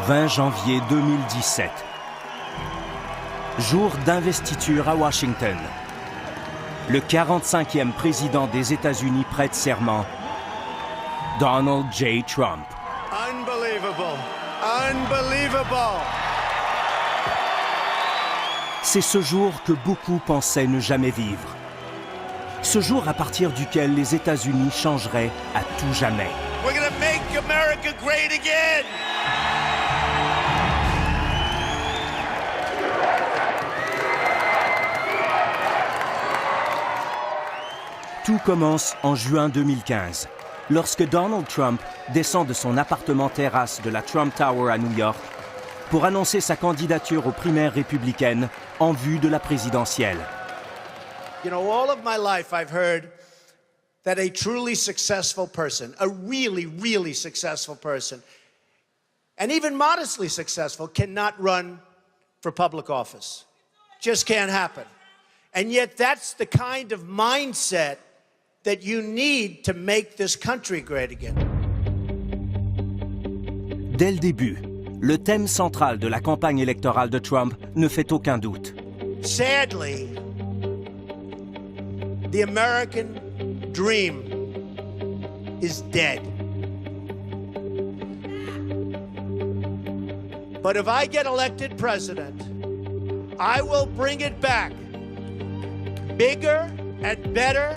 20 janvier 2017. Jour d'investiture à Washington. Le 45e président des États-Unis prête serment, Donald J. Trump. Unbelievable! Unbelievable! C'est ce jour que beaucoup pensaient ne jamais vivre. Ce jour à partir duquel les États-Unis changeraient à tout jamais. We're gonna make America great again! Tout commence en juin 2015, lorsque Donald Trump descend de son appartement terrasse de la Trump Tower à New York pour annoncer sa candidature aux primaires républicaines en vue de la présidentielle. You know, all of my life I've heard that a truly successful person, a really, really successful person, and even modestly successful, cannot run for public office. Just can't happen. And yet that's the kind of mindset that you need to make this country great again. Dès le début, le thème central de la campagne électorale de Trump ne fait aucun doute. Sadly, the American dream is dead. But if I get elected president, I will bring it back bigger and better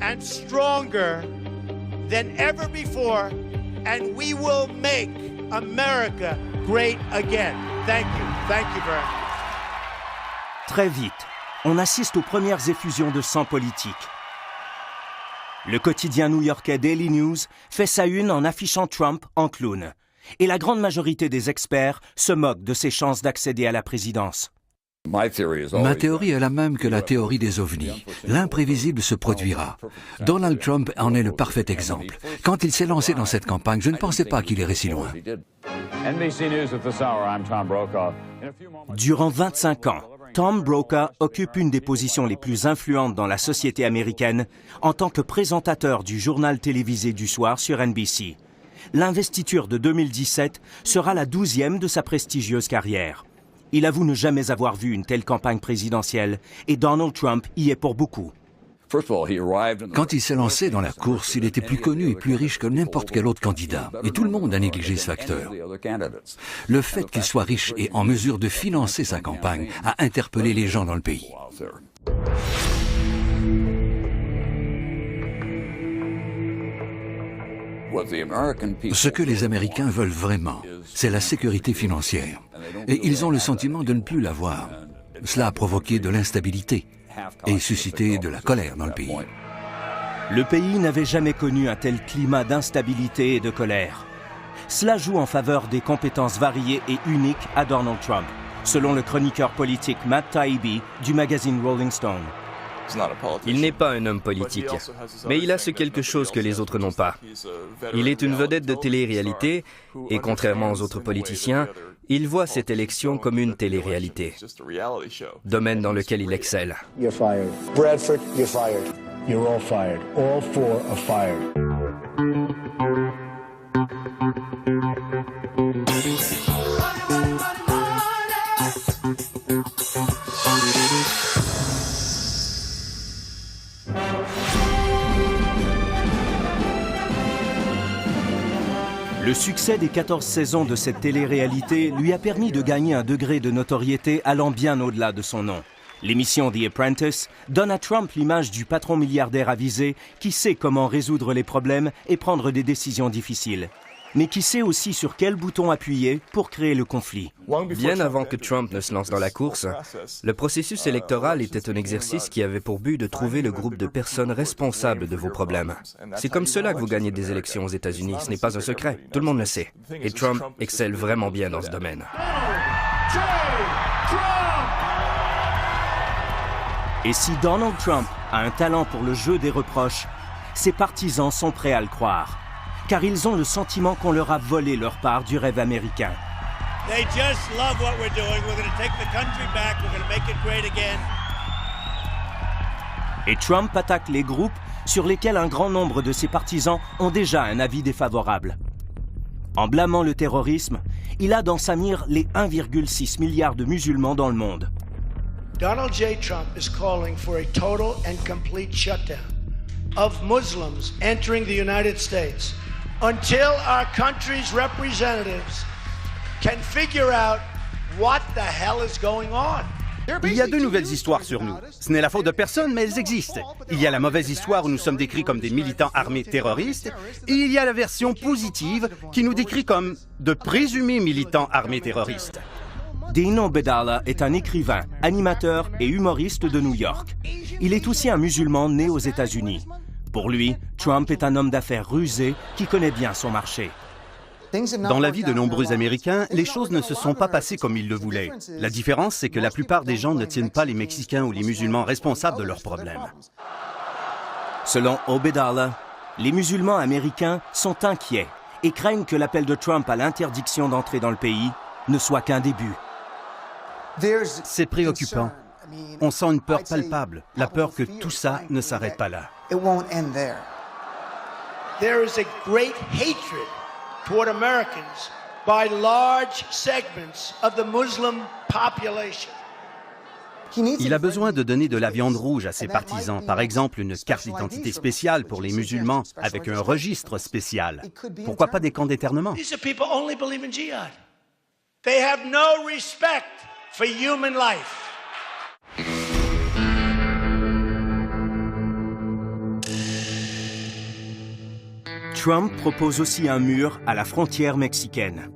and stronger than ever before, and we will make America great again. Thank you. Thank you very much. Très vite, on assiste aux premières effusions de sang politique. Le quotidien new-yorkais Daily News fait sa une en affichant Trump en clown. Et la grande majorité des experts se moquent de ses chances d'accéder à la présidence. Ma théorie est la même que la théorie des ovnis. L'imprévisible se produira. Donald Trump en est le parfait exemple. Quand il s'est lancé dans cette campagne, je ne pensais pas qu'il irait si loin. Durant 25 ans, Tom Brokaw occupe une des positions les plus influentes dans la société américaine en tant que présentateur du journal télévisé du soir sur NBC. L'investiture de 2017 sera la 12e de sa prestigieuse carrière. Il avoue ne jamais avoir vu une telle campagne présidentielle et Donald Trump y est pour beaucoup. Quand il s'est lancé dans la course, il était plus connu et plus riche que n'importe quel autre candidat. Et tout le monde a négligé ce facteur. Le fait qu'il soit riche et en mesure de financer sa campagne a interpellé les gens dans le pays. Ce que les Américains veulent vraiment, c'est la sécurité financière. Et ils ont le sentiment de ne plus l'avoir. Cela a provoqué de l'instabilité et suscité de la colère dans le pays. Le pays n'avait jamais connu un tel climat d'instabilité et de colère. Cela joue en faveur des compétences variées et uniques à Donald Trump, selon le chroniqueur politique Matt Taibbi du magazine Rolling Stone. Il n'est pas un homme politique, mais il a ce quelque chose que les autres n'ont pas. Il est une vedette de télé-réalité et contrairement aux autres politiciens, il voit cette élection comme une télé-réalité, domaine dans lequel il excelle. You're fired. Bradford, you're fired. You're all fired. All four are fired. Le succès des 14 saisons de cette télé-réalité lui a permis de gagner un degré de notoriété allant bien au-delà de son nom. L'émission The Apprentice donne à Trump l'image du patron milliardaire avisé qui sait comment résoudre les problèmes et prendre des décisions difficiles, mais qui sait aussi sur quel bouton appuyer pour créer le conflit. Bien avant que Trump ne se lance dans la course, le processus électoral était un exercice qui avait pour but de trouver le groupe de personnes responsables de vos problèmes. C'est comme cela que vous gagnez des élections aux États-Unis, ce n'est pas un secret, tout le monde le sait. Et Trump excelle vraiment bien dans ce domaine. Et si Donald Trump a un talent pour le jeu des reproches, ses partisans sont prêts à le croire. Car ils ont le sentiment qu'on leur a volé leur part du rêve américain. They just love what we're doing. We're going to take the country back. We're going to make it great again. Et Trump attaque les groupes sur lesquels un grand nombre de ses partisans ont déjà un avis défavorable. En blâmant le terrorisme, il a dans sa mire les 1,6 milliard de musulmans dans le monde. Donald J. Trump is calling for a total and complete shutdown of Muslims entering the United States until our country's representatives can figure out what the hell is going on. Il y a deux nouvelles histoires sur nous. Ce n'est la faute de personne, mais elles existent. Il y a la mauvaise histoire où nous sommes décrits comme des militants armés terroristes, et il y a la version positive qui nous décrit comme de présumés militants armés terroristes. Dino Bedala est un écrivain, animateur et humoriste de New York. Il est aussi un musulman né aux États-Unis. Pour lui, Trump est un homme d'affaires rusé qui connaît bien son marché. Dans la vie de nombreux Américains, les choses ne se sont pas passées comme ils le voulaient. La différence, c'est que la plupart des gens ne tiennent pas les Mexicains ou les musulmans responsables de leurs problèmes. Selon Obedala, les musulmans américains sont inquiets et craignent que l'appel de Trump à l'interdiction d'entrer dans le pays ne soit qu'un début. C'est préoccupant. On sent une peur palpable, la peur que tout ça ne s'arrête pas là. There is a great hatred toward Americans by large segments of the Muslim population. Il a besoin de donner de la viande rouge à ses partisans, par exemple une carte d'identité spéciale pour les musulmans avec un registre spécial. Pourquoi pas des camps d'internement? These are people only believe in jihad. They have no respect for human life. Trump propose aussi un mur à la frontière mexicaine.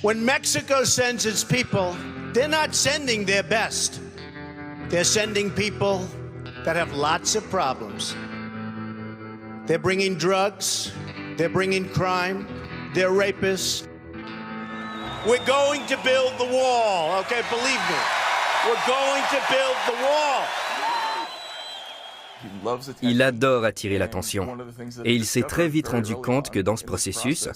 When Mexico sends its people, they're not sending their best. They're sending people that have lots of problems. They're bringing drugs, they're bringing crime, they're rapists. We're going to build the wall, okay, believe me. We're going to build the wall. Il adore attirer l'attention. Et il s'est très vite rendu compte que dans ce processus,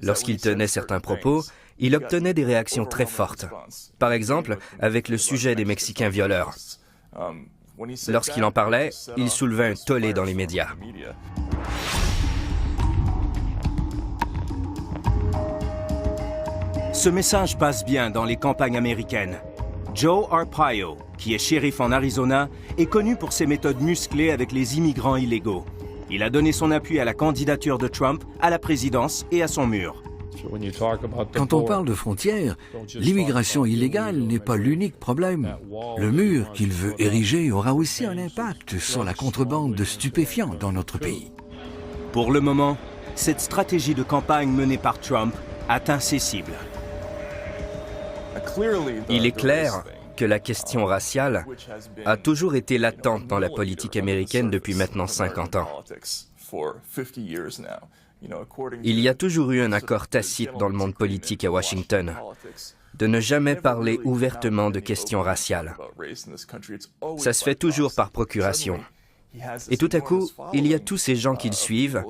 lorsqu'il tenait certains propos, il obtenait des réactions très fortes. Par exemple, avec le sujet des Mexicains violeurs. Lorsqu'il en parlait, il soulevait un tollé dans les médias. Ce message passe bien dans les campagnes américaines. Joe Arpaio, qui est shérif en Arizona, est connu pour ses méthodes musclées avec les immigrants illégaux. Il a donné son appui à la candidature de Trump à la présidence et à son mur. Quand on parle de frontières, l'immigration illégale n'est pas l'unique problème. Le mur qu'il veut ériger aura aussi un impact sur la contrebande de stupéfiants dans notre pays. Pour le moment, cette stratégie de campagne menée par Trump atteint ses cibles. Il est clair que la question raciale a toujours été latente dans la politique américaine depuis maintenant 50 ans. Il y a toujours eu un accord tacite dans le monde politique à Washington de ne jamais parler ouvertement de questions raciales. Ça se fait toujours par procuration. Et tout à coup, il y a tous ces gens qui le suivent,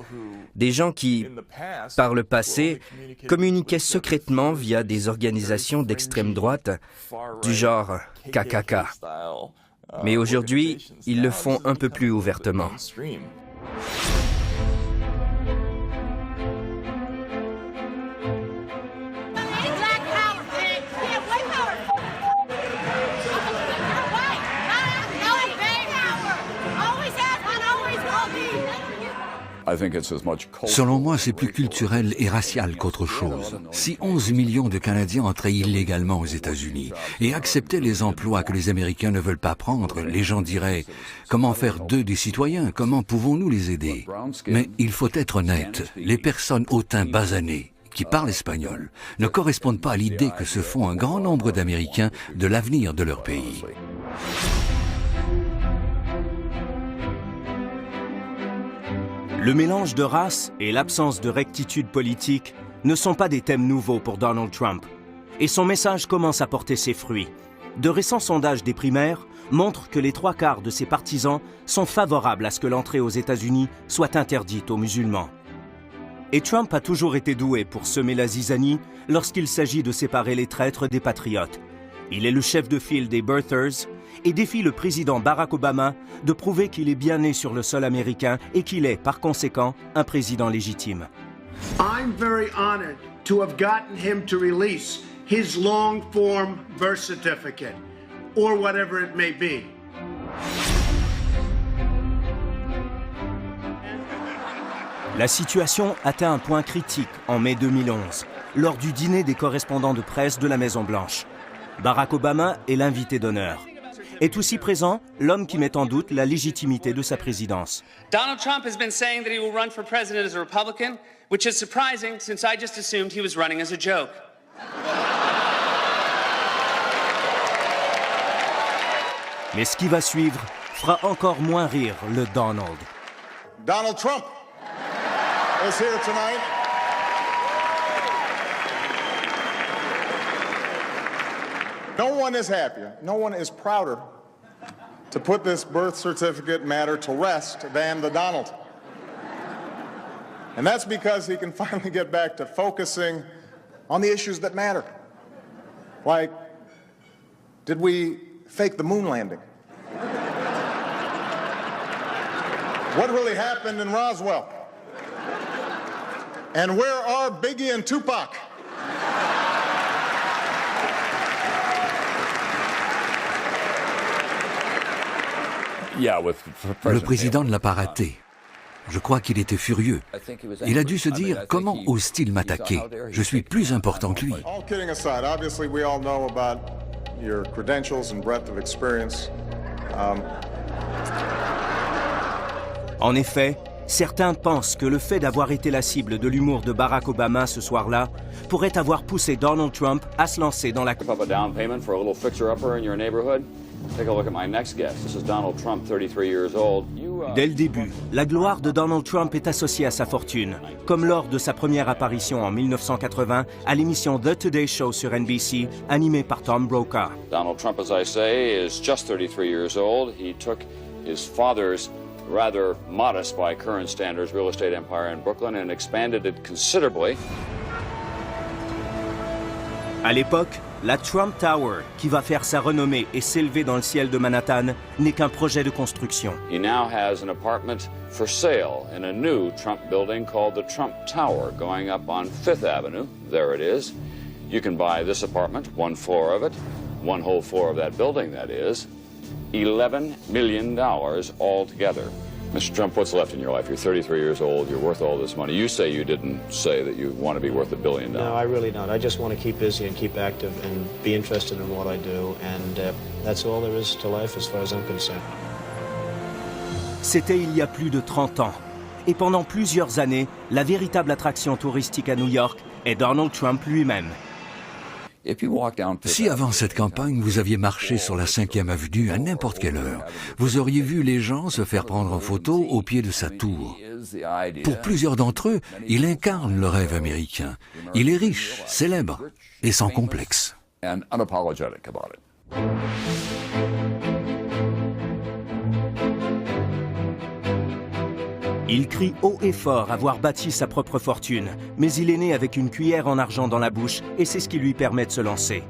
des gens qui, par le passé, communiquaient secrètement via des organisations d'extrême droite du genre KKK. Mais aujourd'hui, ils le font un peu plus ouvertement. Selon moi, c'est plus culturel et racial qu'autre chose. Si 11 millions de Canadiens entraient illégalement aux États-Unis et acceptaient les emplois que les Américains ne veulent pas prendre, les gens diraient « Comment faire d'eux des citoyens? Comment pouvons-nous les aider ?» Mais il faut être honnête, les personnes au teint basané qui parlent espagnol ne correspondent pas à l'idée que se font un grand nombre d'Américains de l'avenir de leur pays. Le mélange de race et l'absence de rectitude politique ne sont pas des thèmes nouveaux pour Donald Trump. Et son message commence à porter ses fruits. De récents sondages des primaires montrent que les 3/4 de ses partisans sont favorables à ce que l'entrée aux États-Unis soit interdite aux musulmans. Et Trump a toujours été doué pour semer la zizanie lorsqu'il s'agit de séparer les traîtres des patriotes. Il est le chef de file des birthers et défie le président Barack Obama de prouver qu'il est bien né sur le sol américain et qu'il est, par conséquent, un président légitime. I'm very honored to have gotten him to release his long-form birth certificate, or whatever it may be. La situation atteint un point critique en mai 2011, lors du dîner des correspondants de presse de la Maison-Blanche. Barack Obama est l'invité d'honneur. Est aussi présent l'homme qui met en doute la légitimité de sa présidence. Donald Trump has been saying that he will run for president as a Republican, which is surprising since I just assumed he was running as a joke. Mais ce qui va suivre fera encore moins rire le Donald. Donald Trump is here tonight. No one is happier, no one is prouder to put this birth certificate matter to rest than the Donald. And that's because he can finally get back to focusing on the issues that matter. Like, did we fake the moon landing? What really happened in Roswell? And where are Biggie and Tupac? Le président ne l'a pas raté. Je crois qu'il était furieux. Il a dû se dire, comment ose-t-il m'attaquer? Je suis plus important que lui. All kidding aside, obviously we all know about your credentials and breadth of experience. En effet, certains pensent que le fait d'avoir été la cible de l'humour de Barack Obama ce soir-là pourrait avoir poussé Donald Trump à se lancer dans la Up a down payment for a little fixer-upper in your neighborhood? Take a look at my next guest. This is Donald Trump, 33 years old. Dès le début, la gloire de Donald Trump est associée à sa fortune, comme lors de sa première apparition en 1980 à l'émission The Today Show sur NBC, animée par Tom Brokaw. Donald Trump, as I say, is just 33 years old. He took his father's rather modest by current standards real estate empire in Brooklyn and expanded it considerably. À l'époque, la Trump Tower, qui va faire sa renommée et s'élever dans le ciel de Manhattan, n'est qu'un projet de construction. He now has an apartment for sale in a new Trump building called the Trump Tower going up on 5th Avenue. There it is. You can buy this apartment, one floor of it, one whole floor of that building, that is. $11 million altogether. Mr. Trump, what's left in your life? You're 33 years old, you're worth all this money. You say you didn't say that you want to be worth $1 billion. No, I really don't. I just want to keep busy and keep active and be interested in what I do. And that's all there is to life as far as I'm concerned. C'était il y a plus de 30 ans. Et pendant plusieurs années, la véritable attraction touristique à New York est Donald Trump lui-même. Si avant cette campagne, vous aviez marché sur la 5e avenue à n'importe quelle heure, vous auriez vu les gens se faire prendre en photo au pied de sa tour. Pour plusieurs d'entre eux, il incarne le rêve américain. Il est riche, célèbre et sans complexe. Il crie haut et fort avoir bâti sa propre fortune, mais il est né avec une cuillère en argent dans la bouche et c'est ce qui lui permet de se lancer.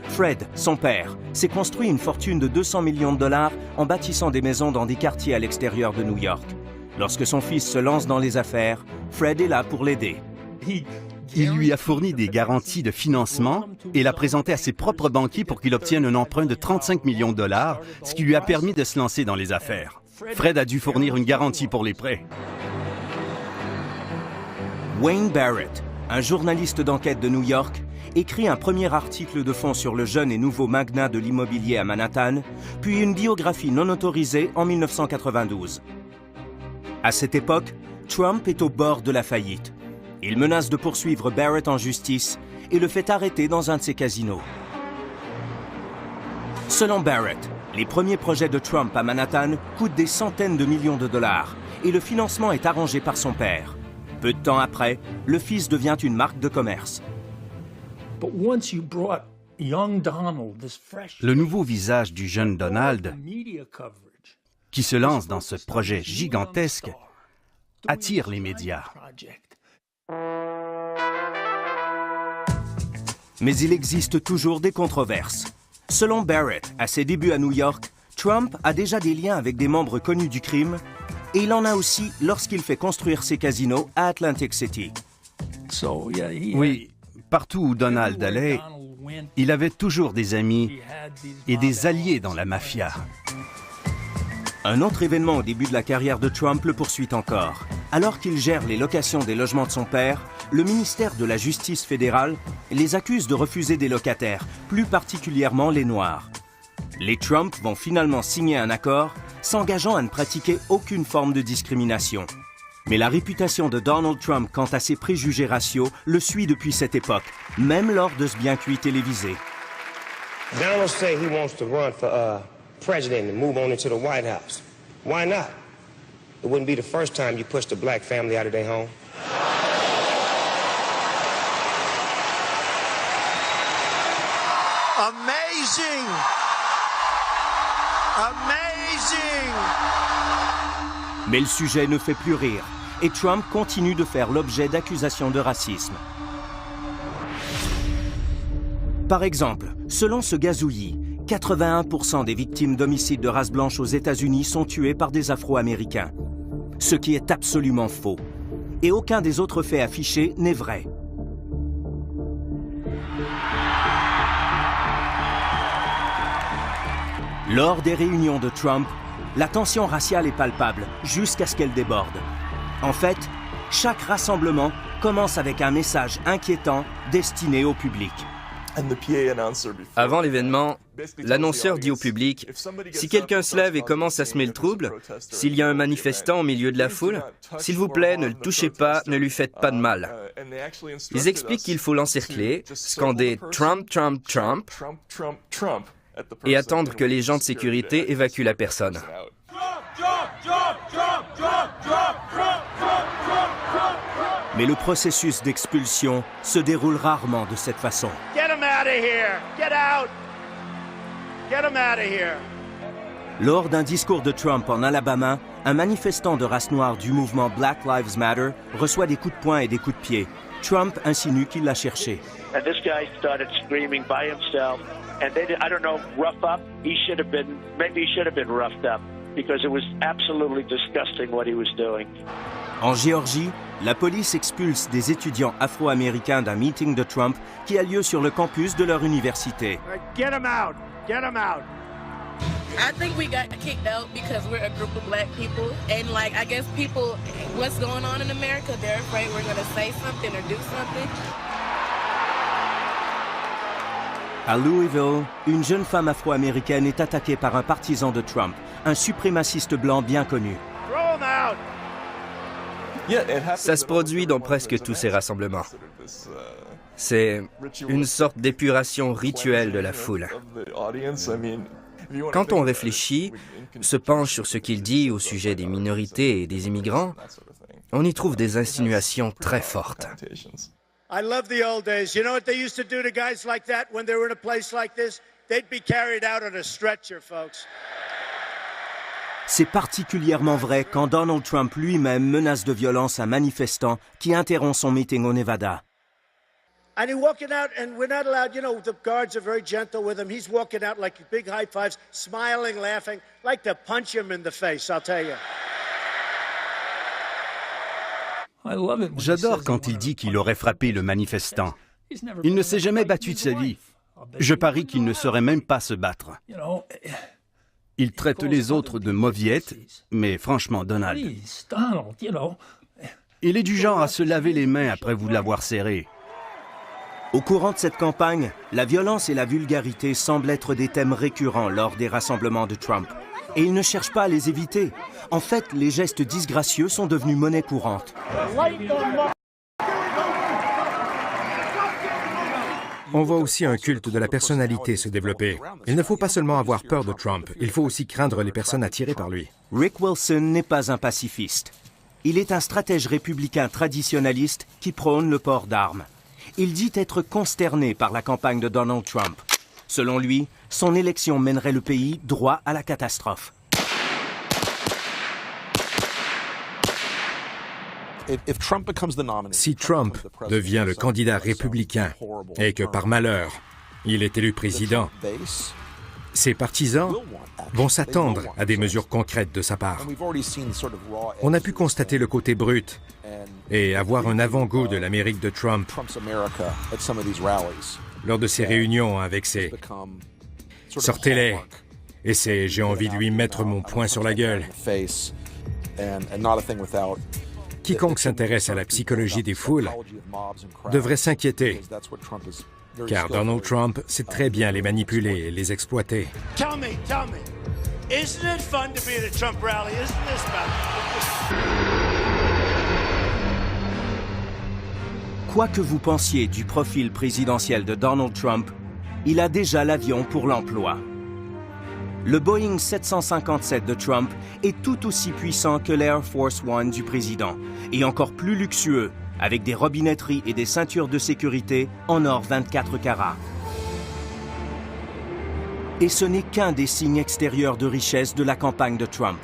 Fred, son père, s'est construit une fortune de 200 millions de dollars en bâtissant des maisons dans des quartiers à l'extérieur de New York. Lorsque son fils se lance dans les affaires, Fred est là pour l'aider. Il lui a fourni des garanties de financement et l'a présenté à ses propres banquiers pour qu'il obtienne un emprunt de 35 millions de dollars, ce qui lui a permis de se lancer dans les affaires. Fred a dû fournir une garantie pour les prêts. Wayne Barrett, un journaliste d'enquête de New York, écrit un premier article de fond sur le jeune et nouveau magnat de l'immobilier à Manhattan, puis une biographie non autorisée en 1992. À cette époque, Trump est au bord de la faillite. Il menace de poursuivre Barrett en justice et le fait arrêter dans un de ses casinos. Selon Barrett, les premiers projets de Trump à Manhattan coûtent des centaines de millions de dollars et le financement est arrangé par son père. Peu de temps après, le fils devient une marque de commerce. Le nouveau visage du jeune Donald, qui se lance dans ce projet gigantesque, attire les médias. Mais il existe toujours des controverses. Selon Barrett, à ses débuts à New York, Trump a déjà des liens avec des membres connus du crime et il en a aussi lorsqu'il fait construire ses casinos à Atlantic City. Oui, partout où Donald allait, il avait toujours des amis et des alliés dans la mafia. Un autre événement au début de la carrière de Trump le poursuit encore. Alors qu'il gère les locations des logements de son père, le ministère de la Justice fédérale les accuse de refuser des locataires, plus particulièrement les Noirs. Les Trump vont finalement signer un accord s'engageant à ne pratiquer aucune forme de discrimination. Mais la réputation de Donald Trump quant à ses préjugés raciaux le suit depuis cette époque, même lors de ce bien cuit télévisé. Donald say he wants to run for president and move on into the White House. Why not? It wouldn't be the first time you pushed a black family out of their home. Amazing! Amazing! Mais le sujet ne fait plus rire et Trump continue de faire l'objet d'accusations de racisme. Par exemple, selon ce gazouillis, 81% des victimes d'homicides de race blanche aux États-Unis sont tuées par des Afro-Américains. Ce qui est absolument faux. Et aucun des autres faits affichés n'est vrai. Lors des réunions de Trump, la tension raciale est palpable jusqu'à ce qu'elle déborde. En fait, chaque rassemblement commence avec un message inquiétant destiné au public. Avant l'événement, l'annonceur dit au public « Si quelqu'un se lève et commence à semer le trouble, s'il y a un manifestant au milieu de la foule, s'il vous plaît, ne le touchez pas, ne lui faites pas de mal. » Ils expliquent qu'il faut l'encercler, scander « Trump, Trump, Trump » et attendre que les gens de sécurité évacuent la personne. Mais le processus d'expulsion se déroule rarement de cette façon. Get him out of here! Get out! Get him out of here! Lors d'un discours de Trump en Alabama, un manifestant de race noire du mouvement Black Lives Matter reçoit des coups de poing et des coups de pied. Trump insinue qu'il l'a cherché. And this guy started screaming by himself. And they, I don't know, rough up. Maybe he should have been roughed up because it was absolutely disgusting what he was doing. En Géorgie, la police expulse des étudiants afro-américains d'un meeting de Trump qui a lieu sur le campus de leur université. Get him out! Get him out! I think we got kicked out because we're a group of black people, and I guess people, what's going on in America, they're afraid we're going to say something or do something. À Louisville, une jeune femme afro-américaine est attaquée par un partisan de Trump, un suprémaciste blanc bien connu. Throw him out! Ça se produit dans presque tous ces rassemblements. C'est une sorte d'épuration rituelle de la foule. Quand on réfléchit, se penche sur ce qu'il dit au sujet des minorités et des immigrants, on y trouve des insinuations très fortes. I love the old days. You know what they used to do to guys like that when they were in a place like this? They'd be carried out on a stretcher, folks. C'est particulièrement vrai quand Donald Trump lui-même menace de violence un manifestant qui interrompt son meeting au Nevada. And he's walking out, and we're not allowed, you know, the guards are very gentle with him. He's walking out like big high fives, smiling, laughing, like to punch him in the face, I'll tell you. J'adore quand il dit qu'il aurait frappé le manifestant. Il ne s'est jamais battu de sa vie. Je parie qu'il ne saurait même pas se battre. Il traite les autres de mauviettes, mais franchement, Donald, il est du genre à se laver les mains après vous l'avoir serré. Au courant de cette campagne, la violence et la vulgarité semblent être des thèmes récurrents lors des rassemblements de Trump. Et il ne cherche pas à les éviter. En fait, les gestes disgracieux sont devenus monnaie courante. On voit aussi un culte de la personnalité se développer. Il ne faut pas seulement avoir peur de Trump, il faut aussi craindre les personnes attirées par lui. Rick Wilson n'est pas un pacifiste. Il est un stratège républicain traditionnaliste qui prône le port d'armes. Il dit être consterné par la campagne de Donald Trump. Selon lui, son élection mènerait le pays droit à la catastrophe. Si Trump devient le candidat républicain et que par malheur, il est élu président, Ses partisans vont s'attendre à des mesures concrètes de sa part. On a pu constater le côté brut et avoir un avant-goût de l'Amérique de Trump lors de ses réunions avec ses « sortez-les » et ses « j'ai envie de lui mettre mon poing sur la gueule ». Quiconque s'intéresse à la psychologie des foules devrait s'inquiéter, car Donald Trump sait très bien les manipuler et les exploiter. Tell me, isn't it fun to be at a Trump rally? Isn't this fun? Quoi que vous pensiez du profil présidentiel de Donald Trump, il a déjà l'avion pour l'emploi. Le Boeing 757 de Trump est tout aussi puissant que l'Air Force One du président, et encore plus luxueux, avec des robinetteries et des ceintures de sécurité en or 24 carats. Et ce n'est qu'un des signes extérieurs de richesse de la campagne de Trump.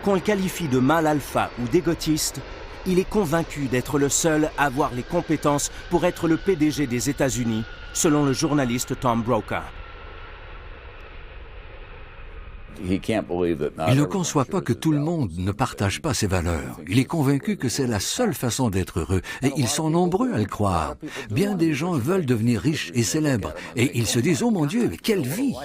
Qu'on le qualifie de mâle alpha ou d'égotiste, il est convaincu d'être le seul à avoir les compétences pour être le PDG des États-Unis, selon le journaliste Tom Brokaw. Il ne conçoit pas que tout le monde ne partage pas ses valeurs. Il est convaincu que c'est la seule façon d'être heureux, et ils sont nombreux à le croire. Bien des gens veulent devenir riches et célèbres, et ils se disent « Oh mon Dieu, quelle vie !»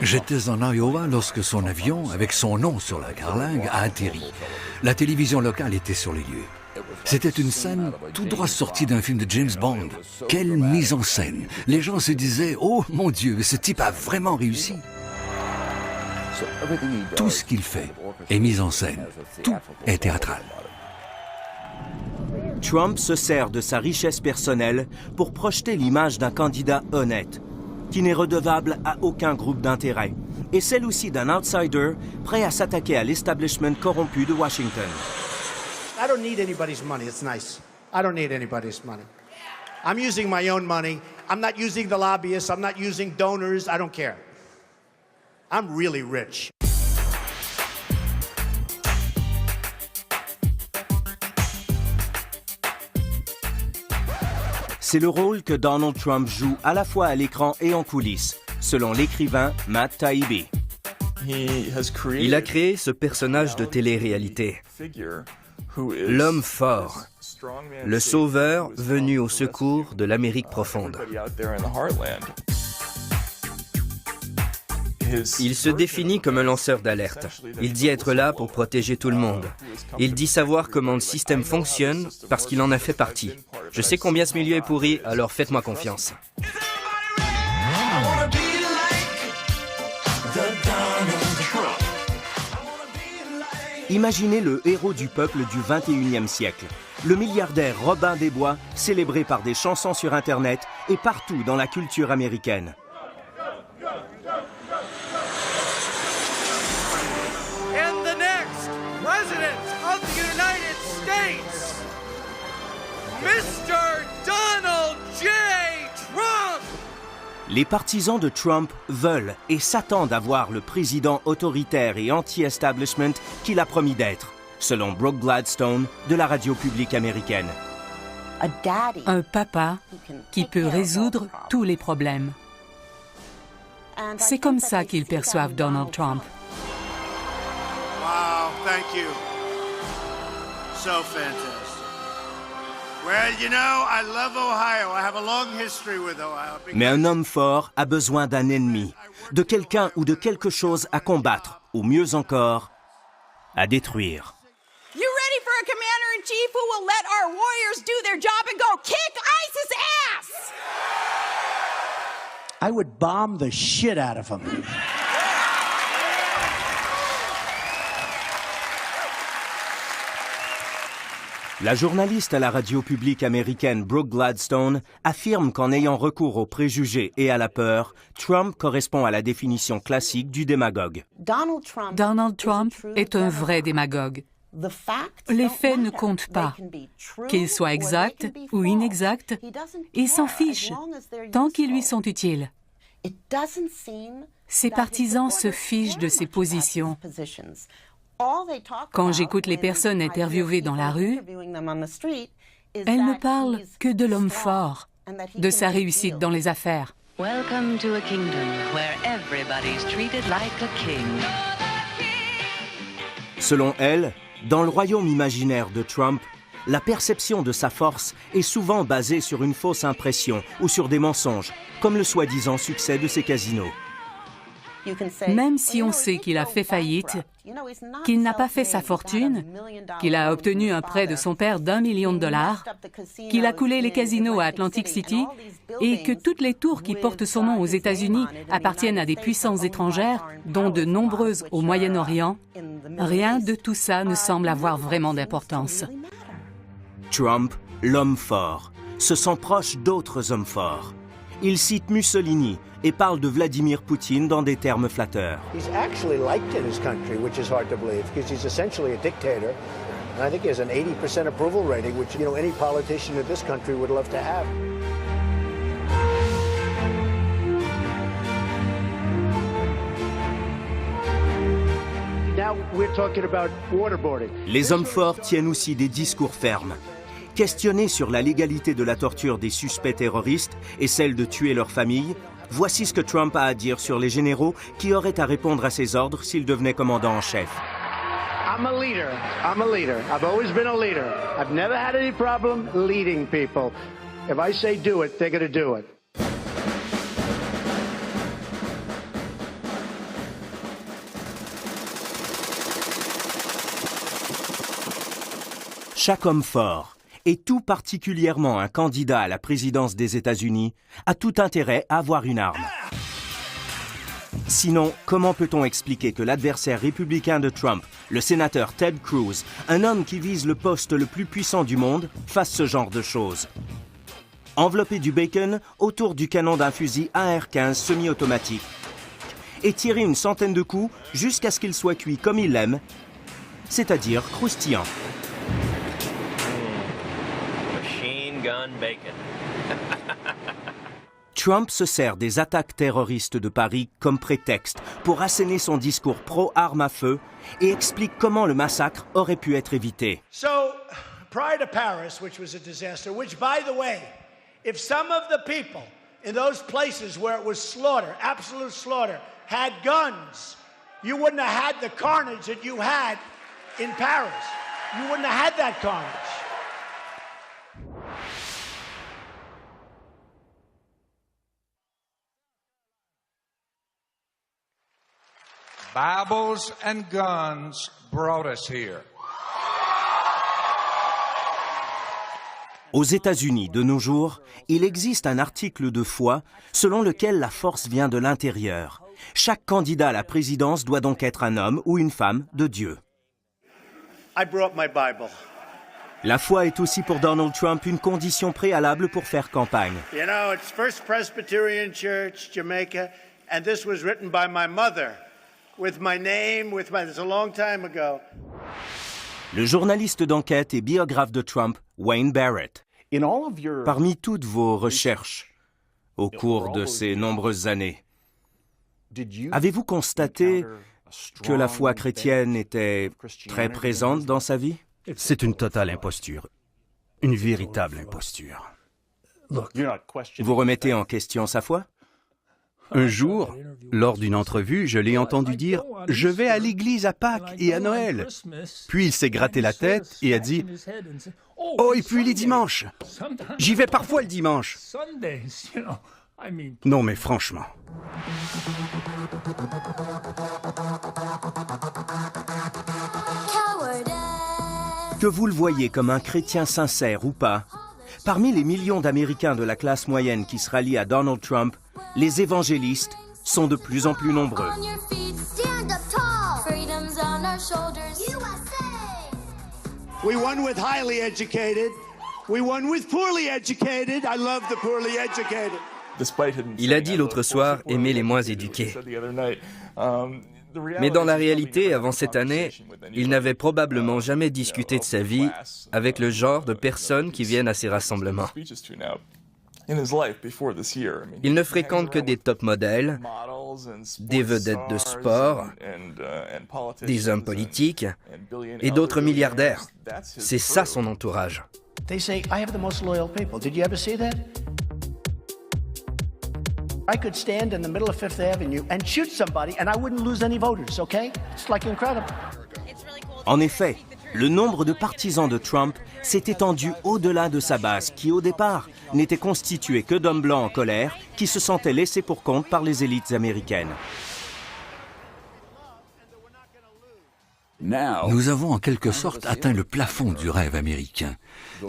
J'étais en Iowa lorsque son avion, avec son nom sur la carlingue, a atterri. La télévision locale était sur les lieux. C'était une scène tout droit sortie d'un film de James Bond. Quelle mise en scène! Les gens se disaient « Oh mon Dieu, ce type a vraiment réussi !» Tout ce qu'il fait est mis en scène. Tout est théâtral. Trump se sert de sa richesse personnelle pour projeter l'image d'un candidat honnête, qui n'est redevable à aucun groupe d'intérêt, et celle aussi d'un outsider prêt à s'attaquer à l'establishment corrompu de Washington. I don't need anybody's money. It's nice. I don't need anybody's money. I'm using my own money. I'm not using the lobbyists. I'm not using donors. I don't care. I'm really rich. C'est le rôle que Donald Trump joue à la fois à l'écran et en coulisses, selon l'écrivain Matt Taibbi. Il a créé ce personnage de télé-réalité. L'homme fort, le sauveur venu au secours de l'Amérique profonde. Il se définit comme un lanceur d'alerte. Il dit être là pour protéger tout le monde. Il dit savoir comment le système fonctionne parce qu'il en a fait partie. Je sais combien ce milieu est pourri, alors faites-moi confiance. Imaginez le héros du peuple du 21e siècle, le milliardaire Robin des Bois, célébré par des chansons sur Internet et partout dans la culture américaine. And the next President of the United States, Mr. Donald J. Trump! Les partisans de Trump veulent et s'attendent à voir le président autoritaire et anti-establishment qu'il a promis d'être, selon Brooke Gladstone de la radio publique américaine. Un papa qui peut résoudre tous les problèmes. C'est comme ça qu'ils perçoivent Donald Trump. Wow, thank you. So fantastic. Well, you know, I love Ohio. I have a long history with Ohio. Mais un homme fort a besoin d'un ennemi, de quelqu'un ou de quelque chose à combattre, ou mieux encore, à détruire. You ready for a commander-in-chief who will let our warriors do their job and go kick ISIS ass? I would bomb the shit out of him. La journaliste à la radio publique américaine Brooke Gladstone affirme qu'en ayant recours aux préjugés et à la peur, Trump correspond à la définition classique du démagogue. Donald Trump est un vrai démagogue. Les faits ne comptent pas. Qu'ils soient exacts ou inexacts, il s'en fiche, tant qu'ils lui sont utiles. Ses partisans se fichent de ses positions. Quand j'écoute les personnes interviewées dans la rue, elles ne parlent que de l'homme fort, de sa réussite dans les affaires. Welcome to a kingdom where everybody's treated like a king. Selon elle, dans le royaume imaginaire de Trump, la perception de sa force est souvent basée sur une fausse impression ou sur des mensonges, comme le soi-disant succès de ses casinos. Même si on sait qu'il a fait faillite, qu'il n'a pas fait sa fortune, qu'il a obtenu un prêt de son père d'1 million de dollars, qu'il a coulé les casinos à Atlantic City et que toutes les tours qui portent son nom aux États-Unis appartiennent à des puissances étrangères, dont de nombreuses au Moyen-Orient, rien de tout ça ne semble avoir vraiment d'importance. Trump, l'homme fort, se sent proche d'autres hommes forts. Il cite Mussolini et parle de Vladimir Poutine dans des termes flatteurs. He's actually liked in his country, which is hard to believe, because he's essentially a dictator. And I think he has an 80% approval rating, which, you know, any politician in this country would love to have. Now we're talking about waterboarding. Les hommes forts tiennent aussi des discours fermes. Questionné sur la légalité de la torture des suspects terroristes et celle de tuer leur famille, voici ce que Trump a à dire sur les généraux qui auraient à répondre à ses ordres s'il devenait commandant en chef. I'm a leader. I've always been a leader. I've never had any problem leading people. If I say do it, they're going to do it. Chaque homme fort, et tout particulièrement un candidat à la présidence des États-Unis, a tout intérêt à avoir une arme. Sinon, comment peut-on expliquer que l'adversaire républicain de Trump, le sénateur Ted Cruz, un homme qui vise le poste le plus puissant du monde, fasse ce genre de choses? Envelopper du bacon autour du canon d'un fusil AR-15 semi-automatique et tirer une centaine de coups jusqu'à ce qu'il soit cuit comme il l'aime, c'est-à-dire croustillant. Trump se sert des attaques terroristes de Paris comme prétexte pour asséner son discours pro-armes à feu et explique comment le massacre aurait pu être évité. So, prior to Paris, which was a disaster, which, by the way, if some of the people in those places where it was slaughter, absolute slaughter, had guns, you wouldn't have had the carnage that you had in Paris. You wouldn't have had that carnage. Bibles and guns brought us here. Aux États-Unis, de nos jours, il existe un article de foi selon lequel la force vient de l'intérieur. Chaque candidat à la présidence doit donc être un homme ou une femme de Dieu. I brought my Bible. La foi est aussi pour Donald Trump une condition préalable pour faire campagne. You know, it's First Presbyterian Church, Jamaica, and this was written by my mother. With my name, it's a long time ago. Le journaliste d'enquête et biographe de Trump, Wayne Barrett. Parmi toutes vos recherches au cours de ces nombreuses années, avez-vous constaté que la foi chrétienne était très présente dans sa vie? C'est une totale imposture. Une véritable imposture. Vous remettez en question sa foi? Un jour, lors d'une entrevue, je l'ai entendu dire « Je vais à l'église à Pâques et à Noël ». Puis il s'est gratté la tête et a dit « Oh, et puis les dimanches. J'y vais parfois le dimanche. » Non, mais franchement. Que vous le voyez comme un chrétien sincère ou pas, parmi les millions d'Américains de la classe moyenne qui se rallient à Donald Trump, les évangélistes sont de plus en plus nombreux. We won with highly educated. We won with poorly educated. I love the poorly educated. Il a dit l'autre soir aimer les moins éduqués. Mais dans la réalité, avant cette année, il n'avait probablement jamais discuté de sa vie avec le genre de personnes qui viennent à ses rassemblements. Il ne fréquente que des top modèles, des vedettes de sport, des hommes politiques et d'autres milliardaires. C'est ça son entourage. They say, I have the most loyal people. Did you ever see that? I could stand in the middle of Fifth Avenue and shoot somebody and I wouldn't lose any voters, okay? It's like incredible. En effet, le nombre de partisans de Trump s'est étendu au-delà de sa base, qui au départ n'était constituée que d'hommes blancs en colère qui se sentaient laissés pour compte par les élites américaines. Nous avons en quelque sorte atteint le plafond du rêve américain.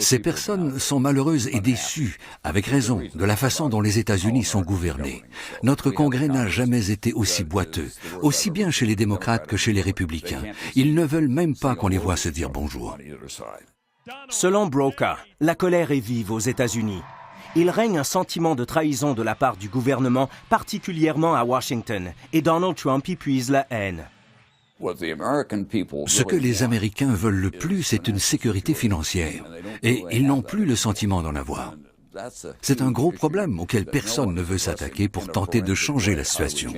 Ces personnes sont malheureuses et déçues, avec raison, de la façon dont les États-Unis sont gouvernés. Notre Congrès n'a jamais été aussi boiteux, aussi bien chez les démocrates que chez les républicains. Ils ne veulent même pas qu'on les voit se dire bonjour. Selon Brokaw, la colère est vive aux États-Unis. Il règne un sentiment de trahison de la part du gouvernement, particulièrement à Washington, et Donald Trump y puise la haine. Ce que les Américains veulent le plus, c'est une sécurité financière. Et ils n'ont plus le sentiment d'en avoir. C'est un gros problème auquel personne ne veut s'attaquer pour tenter de changer la situation.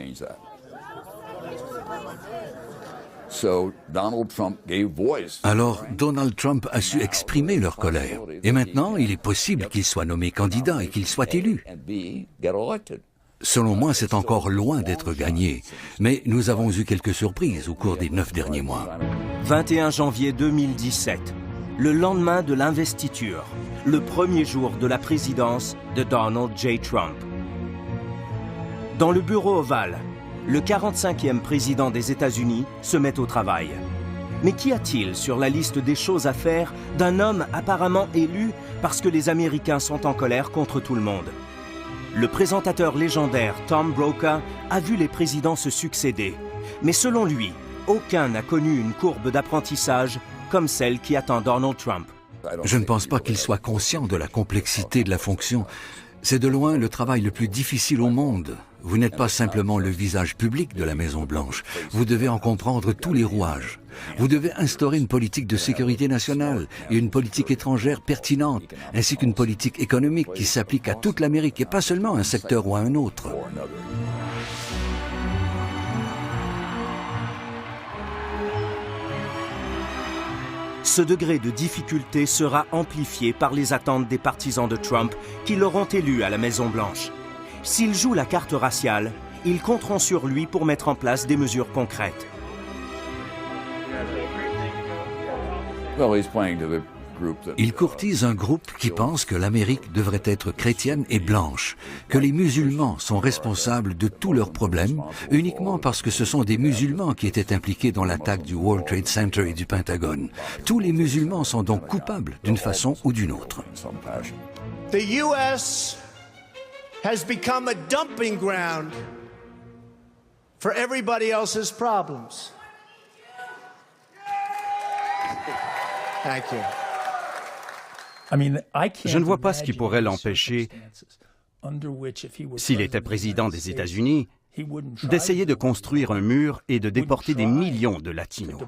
Alors, Donald Trump a su exprimer leur colère. Et maintenant, il est possible qu'il soit nommé candidat et qu'il soit élu. Selon moi, c'est encore loin d'être gagné. Mais nous avons eu quelques surprises au cours des 9 derniers mois. 21 janvier 2017, le lendemain de l'investiture, le premier jour de la présidence de Donald J. Trump. Dans le bureau ovale, le 45e président des États-Unis se met au travail. Mais qu'y a-t-il sur la liste des choses à faire d'un homme apparemment élu parce que les Américains sont en colère contre tout le monde? Le présentateur légendaire Tom Brokaw a vu les présidents se succéder. Mais selon lui, aucun n'a connu une courbe d'apprentissage comme celle qui attend Donald Trump. Je ne pense pas qu'il soit conscient de la complexité de la fonction. C'est de loin le travail le plus difficile au monde. Vous n'êtes pas simplement le visage public de la Maison-Blanche. Vous devez en comprendre tous les rouages. Vous devez instaurer une politique de sécurité nationale et une politique étrangère pertinente, ainsi qu'une politique économique qui s'applique à toute l'Amérique et pas seulement à un secteur ou à un autre. Ce degré de difficulté sera amplifié par les attentes des partisans de Trump qui l'auront élu à la Maison-Blanche. S'il joue la carte raciale, ils compteront sur lui pour mettre en place des mesures concrètes. Il courtise un groupe qui pense que l'Amérique devrait être chrétienne et blanche, que les musulmans sont responsables de tous leurs problèmes uniquement parce que ce sont des musulmans qui étaient impliqués dans l'attaque du World Trade Center et du Pentagone. Tous les musulmans sont donc coupables d'une façon ou d'une autre. The U.S. has become a dumping ground for everybody else's problems. Thank you. Je ne vois pas ce qui pourrait l'empêcher, s'il était président des États-Unis, d'essayer de construire un mur et de déporter des millions de Latinos.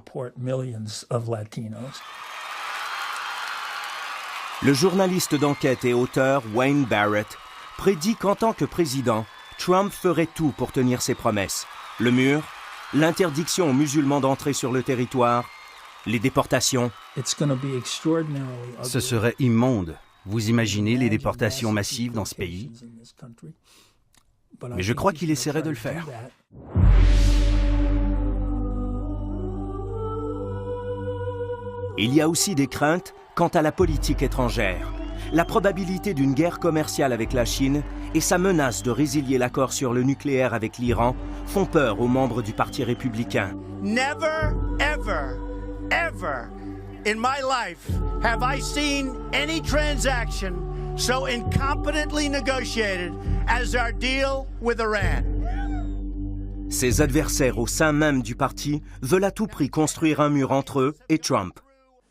Le journaliste d'enquête et auteur Wayne Barrett prédit qu'en tant que président, Trump ferait tout pour tenir ses promesses. Le mur, l'interdiction aux musulmans d'entrer sur le territoire, les déportations. Ce serait immonde. Vous imaginez les déportations massives dans ce pays? Mais je crois qu'il essaierait de le faire. Il y a aussi des craintes quant à la politique étrangère. La probabilité d'une guerre commerciale avec la Chine et sa menace de résilier l'accord sur le nucléaire avec l'Iran font peur aux membres du Parti républicain. Never, ever, ever in my life have I seen any transaction so incompetently negotiated as our deal with Iran. Ses adversaires au sein même du parti veulent à tout prix construire un mur entre eux et Trump.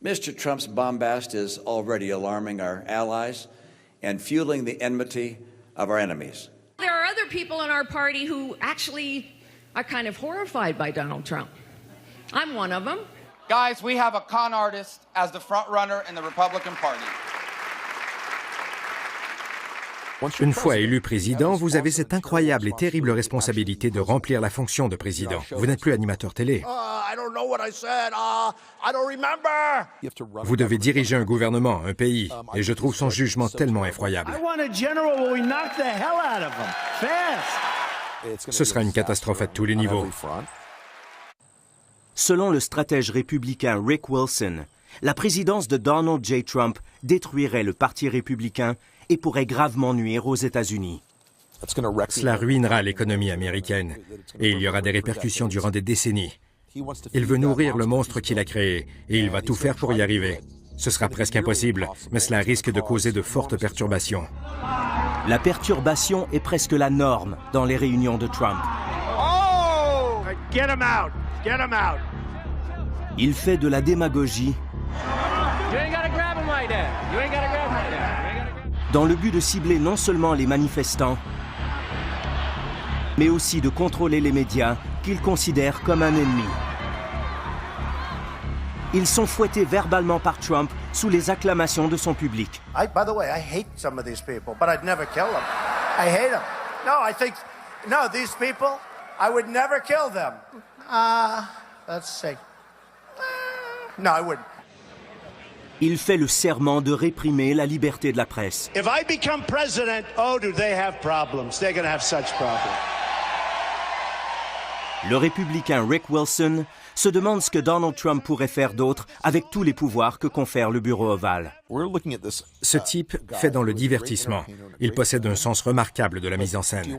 Mr. Trump's bombast is already alarming our allies and fueling the enmity of our enemies. There are other people in our party who actually are kind of horrified by Donald Trump. I'm one of them. Guys, we have a con artist as the front runner in the Republican Party. Une fois élu président, vous avez cette incroyable et terrible responsabilité de remplir la fonction de président. Vous n'êtes plus animateur télé. I don't know what I said. I don't remember. Vous devez diriger un gouvernement, un pays, et je trouve son jugement tellement effroyable. I want a general where we knock the hell out of him. Fast. Ce sera une catastrophe à tous les niveaux. Selon le stratège républicain Rick Wilson, la présidence de Donald J. Trump détruirait le Parti républicain et pourrait gravement nuire aux États-Unis. Cela ruinera l'économie américaine et il y aura des répercussions durant des décennies. Il veut nourrir le monstre qu'il a créé et il va tout faire pour y arriver. Ce sera presque impossible, mais cela risque de causer de fortes perturbations. La perturbation est presque la norme dans les réunions de Trump. Oh! Get him out! Get him out! Il fait de la démagogie dans le but de cibler non seulement les manifestants, mais aussi de contrôler les médias qu'il considère comme un ennemi. Ils sont fouettés verbalement par Trump sous les acclamations de son public. By the way, I hate some of these people, but I'd never kill them. I hate them. No, these people, I would never kill them. Let's see. No, I wouldn't. Il fait le serment de réprimer la liberté de la presse. If I become president, oh, do they have problems? They're going to have such problems. Le républicain Rick Wilson se demande ce que Donald Trump pourrait faire d'autre avec tous les pouvoirs que confère le bureau ovale. Ce type fait dans le divertissement. Il possède un sens remarquable de la mise en scène.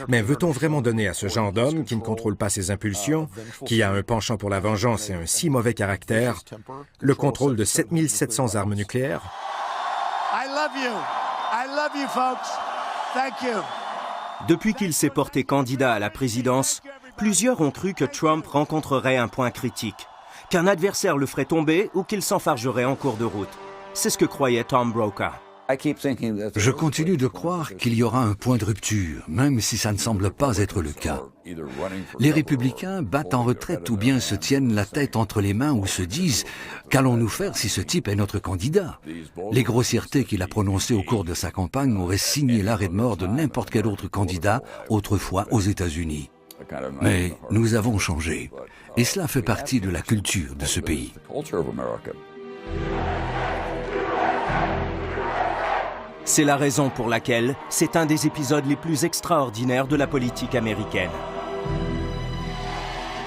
Mais veut-on vraiment donner à ce genre d'homme qui ne contrôle pas ses impulsions, qui a un penchant pour la vengeance et un si mauvais caractère, le contrôle de 7700 armes nucléaires? I love you, folks. Thank you. Depuis qu'il s'est porté candidat à la présidence, plusieurs ont cru que Trump rencontrerait un point critique, qu'un adversaire le ferait tomber ou qu'il s'enfargerait en cours de route. C'est ce que croyait Tom Brokaw. Je continue de croire qu'il y aura un point de rupture, même si ça ne semble pas être le cas. Les républicains battent en retraite ou bien se tiennent la tête entre les mains ou se disent « Qu'allons-nous faire si ce type est notre candidat ?» Les grossièretés qu'il a prononcées au cours de sa campagne auraient signé l'arrêt de mort de n'importe quel autre candidat autrefois aux États-Unis. Mais nous avons changé, et cela fait partie de la culture de ce pays. C'est la raison pour laquelle c'est un des épisodes les plus extraordinaires de la politique américaine.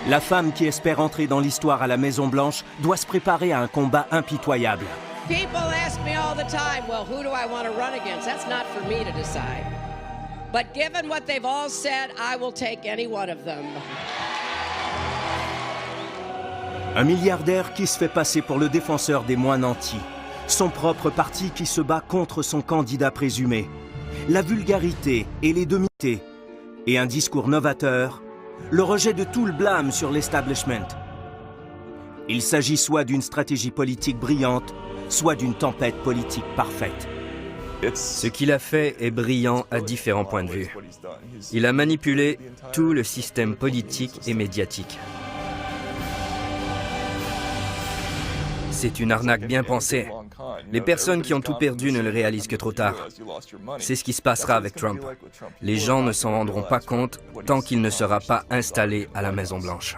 La femme qui espère entrer dans l'histoire à la Maison-Blanche doit se préparer à un combat impitoyable. People ask me all the time, well, who do I want to run against? That's not for me to decide. But given what they've all said, I will take any one of them. Un milliardaire qui se fait passer pour le défenseur des moins nantis. Son propre parti qui se bat contre son candidat présumé. La vulgarité et les demi-tés. Et un discours novateur. Le rejet de tout le blâme sur l'establishment. Il s'agit soit d'une stratégie politique brillante, soit d'une tempête politique parfaite. Ce qu'il a fait est brillant à différents points de vue. Il a manipulé tout le système politique et médiatique. C'est une arnaque bien pensée. Les personnes qui ont tout perdu ne le réalisent que trop tard. C'est ce qui se passera avec Trump. Les gens ne s'en rendront pas compte tant qu'il ne sera pas installé à la Maison-Blanche.